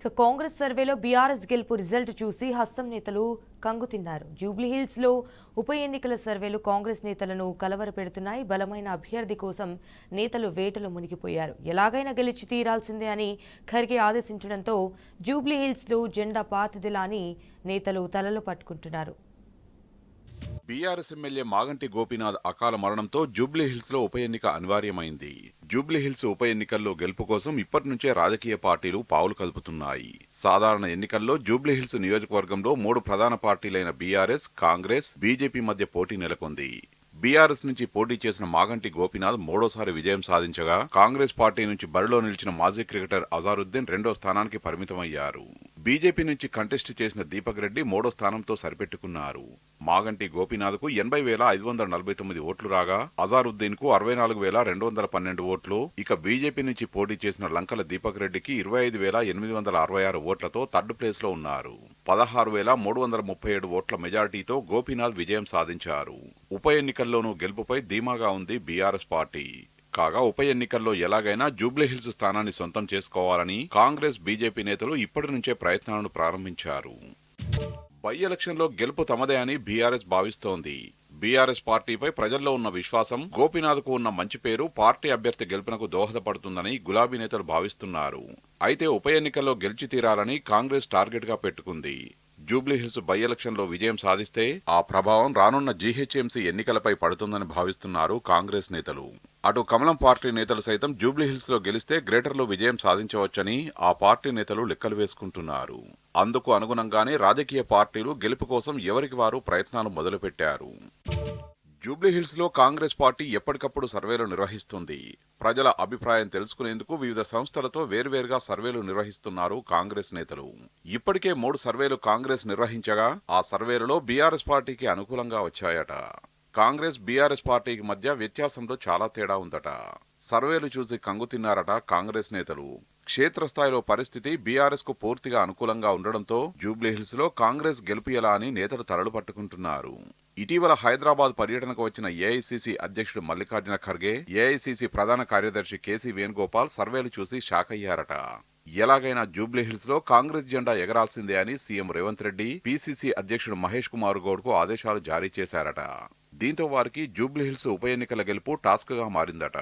కాంగ్రెస్ సర్వేలో బీఆర్ఎస్ గెలుపు రిజల్ట్ చూసి హస్తం నేతలు కంగుతిన్నారు. జూబ్లీహిల్స్లో ఉప ఎన్నికల సర్వేలు కాంగ్రెస్ నేతలను కలవరపెడుతున్నాయి. బలమైన అభ్యర్థి కోసం నేతలు వేటలో మునిగిపోయారు. ఎలాగైనా గెలిచి తీరాల్సిందే అని ఖర్గే ఆదేశించడంతో జూబ్లీహిల్స్లో జెండా పాతదిలా అని నేతలు తలలు పట్టుకుంటున్నారు. బీఆర్ఎస్ ఎమ్మెల్యే మాగంటి గోపీనాథ్ అకాల మరణంతో జూబ్లీహిల్స్ లో ఉప ఎన్నిక అనివార్యమైంది. జూబ్లీహిల్స్ ఉప ఎన్నికల్లో గెలుపు కోసం ఇప్పటి నుంచే రాజకీయ పార్టీలు పావులు కలుపుతున్నాయి. సాధారణ ఎన్నికల్లో జూబ్లీహిల్స్ నియోజకవర్గంలో 3 ప్రధాన పార్టీలైన బీఆర్ఎస్, కాంగ్రెస్, బీజేపీ మధ్య పోటీ నెలకొంది. బీఆర్ఎస్ నుంచి పోటీ చేసిన మాగంటి గోపీనాథ్ మూడోసారి విజయం సాధించగా, కాంగ్రెస్ పార్టీ నుంచి బరిలో నిలిచిన మాజీ క్రికెటర్ అజారుద్దీన్ 2వ స్థానానికి పరిమితమయ్యారు. బీజేపీ నుంచి కంటెస్ట్ చేసిన దీపక్ రెడ్డి 3వ స్థానంతో సరిపెట్టుకున్నారు. మాగంటి గోపీనాథ్కు 80,549 ఓట్లు రాగా, అజారుద్దీన్ కు 64,212 ఓట్లు. ఇక బీజేపీ నుంచి పోటీ చేసిన లంకల దీపక్ రెడ్డికి 25,866 ఓట్లతో థర్డ్ ప్లేస్ లో ఉన్నారు. 16,337 ఓట్ల మెజారిటీతో గోపీనాథ్ విజయం సాధించారు. ఉప ఎన్నికల్లోనూ గెలుపుపై ధీమాగా ఉంది బీఆర్ఎస్ పార్టీ. కాగా ఉప ఎన్నికల్లో ఎలాగైనా జూబ్లీహిల్స్ స్థానాన్ని సొంతం చేసుకోవాలని కాంగ్రెస్, బీజేపీ నేతలు ఇప్పటి నుంచే ప్రయత్నాలను ప్రారంభించారు. బై ఎలక్షన్లో గెలుపు తమదే అని బీఆర్ఎస్ భావిస్తోంది. బీఆర్ఎస్ పార్టీపై ప్రజల్లో ఉన్న విశ్వాసం, గోపీనాథ్కు ఉన్న మంచి పేరు పార్టీ అభ్యర్థి గెలుపునకు దోహదపడుతుందని గులాబీ నేతలు భావిస్తున్నారు. అయితే ఉప ఎన్నికల్లో గెలిచి తీరాలని కాంగ్రెస్ టార్గెట్ గా పెట్టుకుంది. జూబ్లీహిల్స్ బై ఎలక్షన్లో విజయం సాధిస్తే ఆ ప్రభావం రానున్న జీహెచ్ఎంసీ ఎన్నికలపై పడుతుందని భావిస్తున్నారు కాంగ్రెస్ నేతలు. అటు కమలం పార్టీ నేతలు సైతం జూబ్లీహిల్స్ లో గెలిస్తే గ్రేటర్లో విజయం సాధించవచ్చని ఆ పార్టీ నేతలు లెక్కలు వేసుకుంటున్నారు. అందుకు అనుగుణంగానే రాజకీయ పార్టీలు గెలుపు కోసం ఎవరికి వారు ప్రయత్నాలు మొదలుపెట్టారు. జూబ్లీహిల్స్ లో కాంగ్రెస్ పార్టీ ఎప్పటికప్పుడు సర్వేలు నిర్వహిస్తుంది. ప్రజల అభిప్రాయం తెలుసుకునేందుకు వివిధ సంస్థలతో వేర్వేరుగా సర్వేలు నిర్వహిస్తున్నారు కాంగ్రెస్ నేతలు. ఇప్పటికే 3 సర్వేలు కాంగ్రెస్ నిర్వహించగా, ఆ సర్వేలలో బీఆర్ఎస్ పార్టీకి అనుకూలంగా వచ్చాయట. కాంగ్రెస్, బీఆర్ఎస్ పార్టీకి మధ్య వ్యత్యాసంలో చాలా తేడా ఉందట. సర్వేలు చూసి కంగుతిన్నారట కాంగ్రెస్ నేతలు. క్షేత్రస్థాయిలో పరిస్థితి బీఆర్ఎస్ కు పూర్తిగా అనుకూలంగా ఉండడంతో జూబ్లీహిల్స్ లో కాంగ్రెస్ గెలుపియలా అని నేతలు తలలు పట్టుకుంటున్నారు. ఇటీవల హైదరాబాద్ పర్యటనకు వచ్చిన ఏఐసీసీ అధ్యక్షుడు మల్లికార్జున ఖర్గే, ఏఐసీసీ ప్రధాన కార్యదర్శి కేసీ వేణుగోపాల్ సర్వేలు చూసి షాక్ అయ్యారట. ఎలాగైనా జూబ్లీహిల్స్ లో కాంగ్రెస్ జెండా ఎగరాల్సిందే అని సీఎం రేవంత్ రెడ్డి, పీసీసీ అధ్యక్షుడు మహేష్ కుమార్ గౌడ్ కు ఆదేశాలు జారీ చేశారట. దీంతో వారికి జూబ్లీహిల్స్ ఉప ఎన్నికల గెలుపు టాస్క్ గా మారిందట.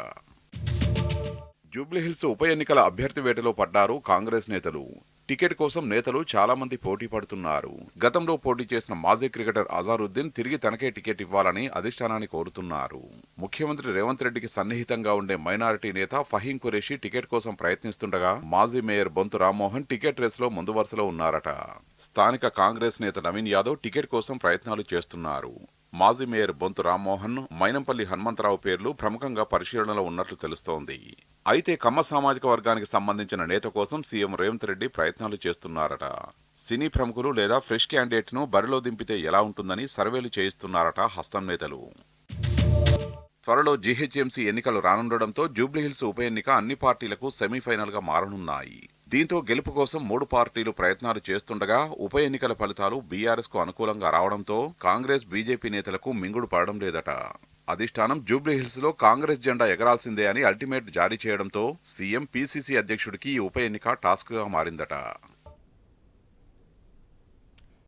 జూబ్లీహిల్స్ ఉప ఎన్నికల అభ్యర్థి వేటలో పడ్డారు కాంగ్రెస్ నేతలు. టికెట్ కోసం నేతలు చాలా మంది పోటీ పడుతున్నారు. గతంలో పోటీ చేసిన మాజీ క్రికెటర్ అజారుద్దీన్ తిరిగి తనకే టికెట్ ఇవ్వాలని అధిష్టానాన్ని కోరుతున్నారు. ముఖ్యమంత్రి రేవంత్ రెడ్డికి సన్నిహితంగా ఉండే మైనారిటీ నేత ఫహీం ఖురేషీ టికెట్ కోసం ప్రయత్నిస్తుండగా, మాజీ mayor Bonthu Rammohan ticket race లో ముందు వరుసలో ఉన్నారట. స్థానిక కాంగ్రెస్ నేత నవీన్ యాదవ్ టికెట్ కోసం ప్రయత్నాలు చేస్తున్నారు. మాజీ మేయర్ బొంతు రామ్మోహన్, మైనంపల్లి హనుమంతరావు పేర్లు ప్రముఖంగా పరిశీలనలో ఉన్నట్లు తెలుస్తోంది. అయితే కమ్మ సామాజిక వర్గానికి సంబంధించిన నేత కోసం సీఎం రేవంత్ రెడ్డి ప్రయత్నాలు చేస్తున్నారట. సినీ ప్రముఖులు లేదా ఫ్రెష్ క్యాండిడేట్ ను బరిలో దింపితే ఎలా ఉంటుందని సర్వేలు చేయిస్తున్నారట హస్తం నేతలు. త్వరలో జీహెచ్ఎంసీ ఎన్నికలు రానుండడంతో జూబ్లీహిల్స్ ఉప ఎన్నిక అన్ని పార్టీలకు సెమీఫైనల్ గా మారనున్నాయి. దీంతో గెలుపు కోసం 3 పార్టీలు ప్రయత్నాలు చేస్తుండగా, ఉప ఎన్నికల ఫలితాలు బీఆర్ఎస్ కు అనుకూలంగా రావడంతో కాంగ్రెస్, బీజేపీ నేతలకు మింగుడు పడడం లేదట. అధిష్టానం జూబ్లీహిల్స్ లో కాంగ్రెస్ జెండా ఎగరాల్సిందే అని అల్టిమేట్ జారీ చేయడంతో సీఎం, పీసీసీ అధ్యక్షుడికి ఈ ఉప ఎన్నిక టాస్క్ గా మారిందట.